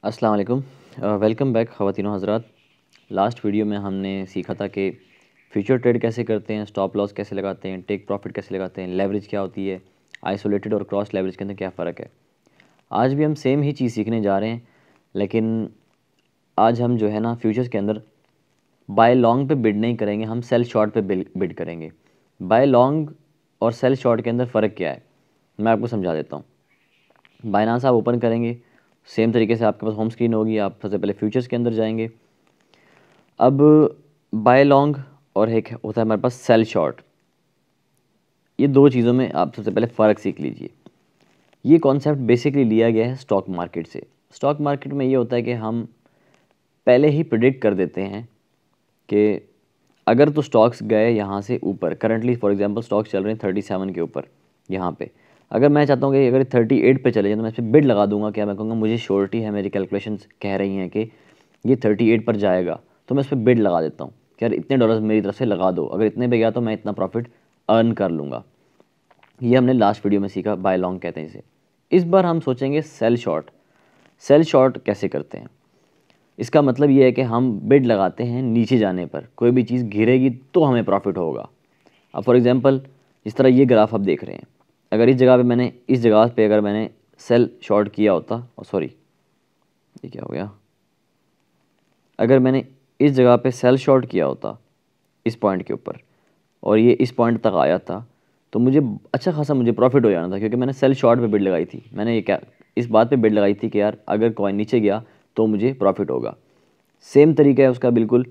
अस्सलाम वालेकुम। Welcome back ख़वातीनो हज़रात। Last video में हमने सीखा था कि फ्यूचर ट्रेड कैसे करते हैं, स्टॉप लॉस कैसे लगाते हैं, टेक प्रॉफिट कैसे लगाते हैं, लेवरेज क्या होती है, आइसोलेटेड और क्रॉस लेवरेज के अंदर क्या फ़र्क है। आज भी हम सेम ही चीज़ सीखने जा रहे हैं, लेकिन आज हम जो है ना फ्यूचर्स के अंदर बाय लॉन्ग पे बिड नहीं करेंगे, हम सेल शॉर्ट पे बिड करेंगे। बाय लॉन्ग और सेल शॉर्ट के अंदर फ़र्क क्या है, मैं आपको समझा देता हूँ। बाइनांस आप ओपन करेंगे, सेम तरीके से आपके पास होम स्क्रीन होगी। आप सबसे पहले फ्यूचर्स के अंदर जाएंगे। अब बाय लॉन्ग और एक होता है हमारे पास सेल शॉर्ट। ये दो चीज़ों में आप सबसे पहले फ़र्क सीख लीजिए। ये कॉन्सेप्ट बेसिकली लिया गया है स्टॉक मार्केट से। स्टॉक मार्केट में ये होता है कि हम पहले ही प्रिडिक्ट कर देते हैं कि अगर तो स्टॉक्स गए यहाँ से ऊपर, करंटली फॉर एग्जांपल स्टॉक्स चल रहे हैं 37 के ऊपर यहाँ पे। अगर मैं चाहता हूँ कि अगर 38 पे चले जाए तो मैं इस पर बिड लगा दूंगा। क्या मैं कहूँगा मुझे श्योरिटी है, मेरी कैलकुलेशंस कह रही हैं कि ये 38 पर जाएगा, तो मैं इस पर बिड लगा देता हूँ कि यार इतने डॉलर्स मेरी तरफ से लगा दो, अगर इतने पे गया तो मैं इतना प्रॉफिट अर्न कर लूँगा। ये हमने लास्ट वीडियो में सीखा, बाय लॉन्ग कहते हैं इसे। इस बार हम सोचेंगे सेल शॉर्ट। सेल शॉर्ट कैसे करते हैं? इसका मतलब ये है कि हम बिड लगाते हैं नीचे जाने पर, कोई भी चीज़ गिरेगी तो हमें प्रॉफिट होगा। अब फॉर एग्जांपल जिस तरह ये ग्राफ आप देख रहे हैं, अगर इस जगह पे अगर मैंने सेल शॉर्ट किया होता, और सॉरी ये क्या हो गया, अगर मैंने इस जगह पे सेल शॉर्ट किया होता इस पॉइंट के ऊपर और ये इस पॉइंट तक आया था, तो मुझे अच्छा खासा मुझे प्रॉफिट हो जाना था, क्योंकि मैंने सेल शॉर्ट पे बिड लगाई थी। मैंने ये क्या इस बात पे बिड लगाई थी कि यार अगर कॉइन नीचे गया तो मुझे प्रॉफिट होगा। सेम तरीका है उसका बिल्कुल।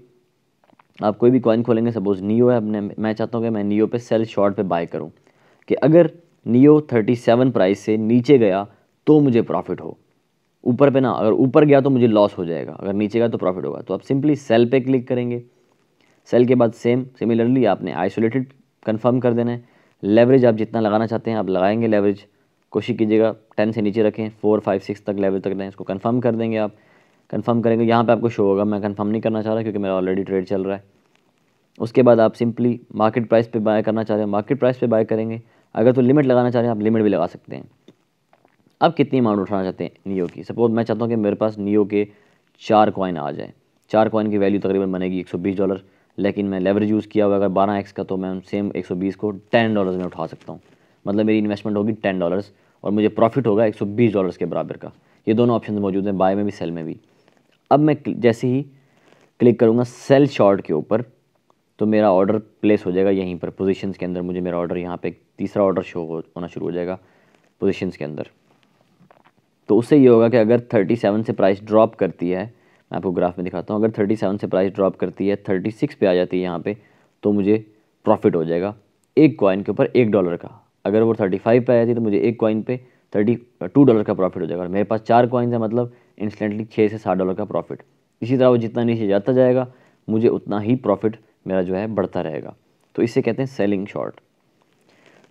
आप कोई भी कॉइन खोलेंगे, सपोज नियो है, अपने मैं चाहता हूँ कि मैं नियो पे सेल शॉर्ट पे बाय करूँ, कि अगर नियो 37 प्राइस से नीचे गया तो मुझे प्रॉफिट हो, ऊपर पे ना, अगर ऊपर गया तो मुझे लॉस हो जाएगा, अगर नीचे गया तो प्रॉफिट होगा। तो आप सिंपली सेल पे क्लिक करेंगे। सेल के बाद सिमिलरली आपने आइसोलेटेड कंफर्म कर देना है। लेवरेज आप जितना लगाना चाहते हैं आप लगाएंगे। लेवरेज कोशिश कीजिएगा 10 से नीचे रखें, 4 5 6 तक लेवल तक रहें, इसको कंफर्म कर देंगे। आप कंफर्म करेंगे, यहाँ पे आपको शो होगा, मैं कंफर्म नहीं करना चाह रहा क्योंकि मेरा ऑलरेडी ट्रेड चल रहा है। उसके बाद आप सिंपली मार्केट प्राइस पे बाय करना चाह रहे हैं, मार्केट प्राइस पे बाय करेंगे। अगर तो लिमिट लगाना चाह रहे हैं आप लिमिट भी लगा सकते हैं। अब कितनी अमाउंट उठाना चाहते हैं नियो की, सपोज मैं चाहता हूँ कि मेरे पास नियो के 4 कॉइन आ जाए। 4 कॉइन की वैल्यू तकरीबन बनेगी $120, लेकिन मैं लेवरेज यूज़ किया हुआ अगर 12x का, तो मैं सेम 120 को $10 में उठा सकता हूँ। मतलब मेरी इन्वेस्टमेंट होगी $10 और मुझे प्रॉफिट होगा $120 के बराबर का। ये दोनों ऑप्शन मौजूद हैं, बाय में भी सेल में भी। अब मैं जैसे ही क्लिक करूँगा सेल शॉर्ट के ऊपर, तो मेरा ऑर्डर प्लेस हो जाएगा यहीं पर पोजीशंस के अंदर। मुझे मेरा ऑर्डर यहाँ पे तीसरा ऑर्डर शो होना शुरू हो जाएगा पोजीशंस के अंदर। तो उससे ये होगा कि अगर 37 से प्राइस ड्रॉप करती है, मैं आपको ग्राफ में दिखाता हूँ, अगर 37 से प्राइस ड्रॉप करती है, 36 पे आ जाती है यहाँ पे, तो मुझे प्रॉफिट हो जाएगा एक कॉइन के ऊपर $1 का। अगर वो 35 पे आ जाती है तो मुझे एक कॉइन पे $32 का प्रॉफिट हो जाएगा। और मेरे पास 4 कॉइन्स है, मतलब इंस्टेंटली $6 से $7 का प्रॉफिट। इसी तरह वो जितना नीचे जाता जाएगा मुझे उतना ही प्रॉफिट मेरा जो है बढ़ता रहेगा। तो इसे कहते हैं सेलिंग शॉर्ट।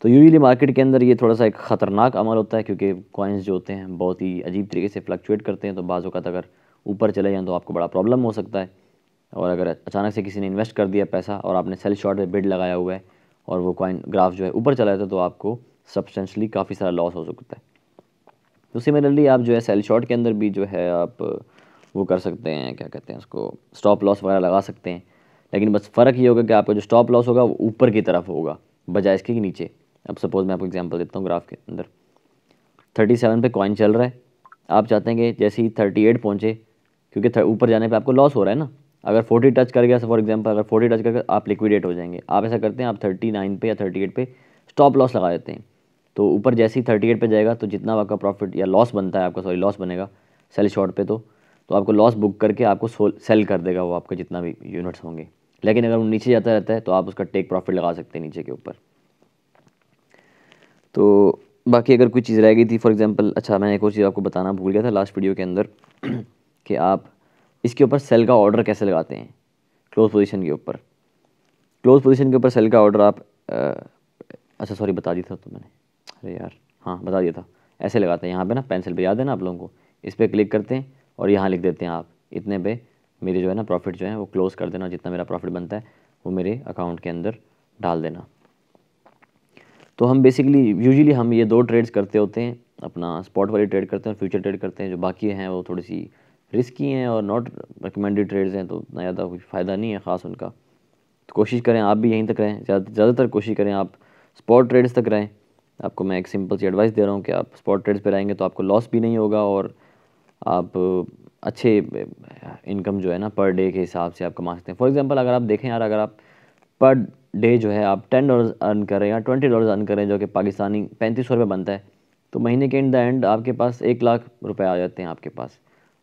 तो यूजुअली मार्केट के अंदर ये थोड़ा सा एक ख़तरनाक अमल होता है, क्योंकि कॉइन्स जो होते हैं बहुत ही अजीब तरीके से फ्लक्चुएट करते हैं। तो बाज़ औक़ात अगर ऊपर चले जाएँ तो आपको बड़ा प्रॉब्लम हो सकता है। और अगर अचानक से किसी ने इन्वेस्ट कर दिया पैसा और आपने सेल शॉर्ट पे बिड लगाया हुआ है और वो कॉइन ग्राफ जो है ऊपर चला जाता है, तो आपको सब्सटेंशली काफ़ी सारा लॉस हो सकता है। तो सिमिलरली आप जो है सेल शॉर्ट के अंदर भी जो है आप वो कर सकते हैं, क्या कहते हैं उसको, स्टॉप लॉस वगैरह लगा सकते हैं। लेकिन बस फ़र्क ये होगा कि आपका जो स्टॉप लॉस होगा वो ऊपर की तरफ होगा बजाय इसके कि नीचे। अब सपोज़ मैं आपको एग्जांपल देता हूँ, ग्राफ के अंदर 37 पे कॉइन चल रहा है, आप चाहते हैं कि जैसे ही 38 पहुँचे, क्योंकि ऊपर जाने पे आपको लॉस हो रहा है ना, अगर 40 टच कर गया, फॉर एग्जांपल अगर 40 टच करके आप लिक्विडेट हो जाएंगे। आप ऐसा करते हैं, आप 39 पे या 38 पे स्टॉप लॉस लगा देते हैं। तो ऊपर जैसे ही 38 पे जाएगा तो जितना आपका प्रॉफिट या लॉस बनता है आपका, सॉरी लॉस बनेगा सेल शॉर्ट पे, तो आपको लॉस बुक करके आपको सेल कर देगा वो आपका जितना भी यूनिट्स होंगे। लेकिन अगर वो नीचे जाता रहता है तो आप उसका टेक प्रॉफिट लगा सकते हैं नीचे के ऊपर। तो बाकी अगर कोई चीज़ रह गई थी, फॉर एग्जांपल, अच्छा मैंने एक और चीज़ आपको बताना भूल गया था लास्ट वीडियो के अंदर कि आप इसके ऊपर सेल का ऑर्डर कैसे लगाते हैं। क्लोज पोजीशन के ऊपर, क्लोज पोजीशन के ऊपर सेल का ऑर्डर आप अच्छा सॉरी बता दिया था तो मैंने, अरे यार हाँ बता दिया था। ऐसे लगाते हैं यहाँ पे ना, पेंसिल पे, याद है ना आप लोगों को, इस पर क्लिक करते हैं और यहाँ लिख देते हैं आप इतने पे मेरे जो है ना प्रॉफिट जो है वो क्लोज़ कर देना, जितना मेरा प्रॉफिट बनता है वो मेरे अकाउंट के अंदर डाल देना। तो हम बेसिकली यूजुअली हम ये दो ट्रेड्स करते होते हैं, अपना स्पॉट वाली ट्रेड करते हैं और फ्यूचर ट्रेड करते हैं। जो बाकी हैं वो थोड़ी सी रिस्की हैं और नॉट रिकमेंडेड ट्रेड्स हैं, तो इतना ज़्यादा कोई फ़ायदा नहीं है ख़ास उनका। तो कोशिश करें आप भी यहीं तक रहें, ज़्यादातर कोशिश करें आप स्पॉट ट्रेड्स तक रहें। आपको मैं एक सिंपल सी एडवाइस दे रहा हूँ कि आप स्पॉट ट्रेड्स पे रहेंगे तो आपको लॉस भी नहीं होगा और आप अच्छे इनकम जो है ना पर डे के हिसाब से आप कमा सकते हैं। फॉर एग्जांपल अगर आप देखें यार, अगर आप पर डे जो है आप $10 अर्न करें या $20 अर्न करें, जो कि पाकिस्तानी 3500 रुपये बनता है, तो महीने के इन द एंड आपके पास 1 लाख रुपए आ जाते हैं आपके पास।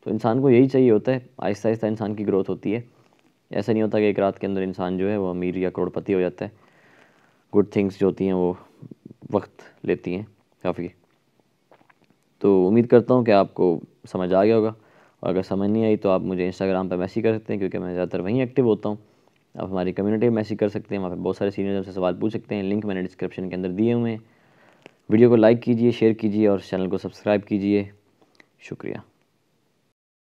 तो इंसान को यही चाहिए होता है, आहिस्ता आहिस्ता इंसान की ग्रोथ होती है। ऐसा नहीं होता कि एक रात के अंदर इंसान जो है वो अमीर या करोड़पति हो जाता है। गुड थिंग्स जो होती हैं वो वक्त लेती हैं काफ़ी। तो उम्मीद करता हूँ कि आपको समझ आ गया होगा, और अगर समझ नहीं आई तो आप मुझे इंस्टाग्राम पर मैसेज कर सकते हैं, क्योंकि मैं ज़्यादातर वहीं एक्टिव होता हूँ। आप हमारी कम्युनिटी में मैसेज कर सकते हैं, वहाँ पे बहुत सारे सीनियर्स से सवाल पूछ सकते हैं। लिंक मैंने डिस्क्रिप्शन के अंदर दिए हुए हैं। वीडियो को लाइक कीजिए, शेयर कीजिए और चैनल को सब्सक्राइब कीजिए। शुक्रिया।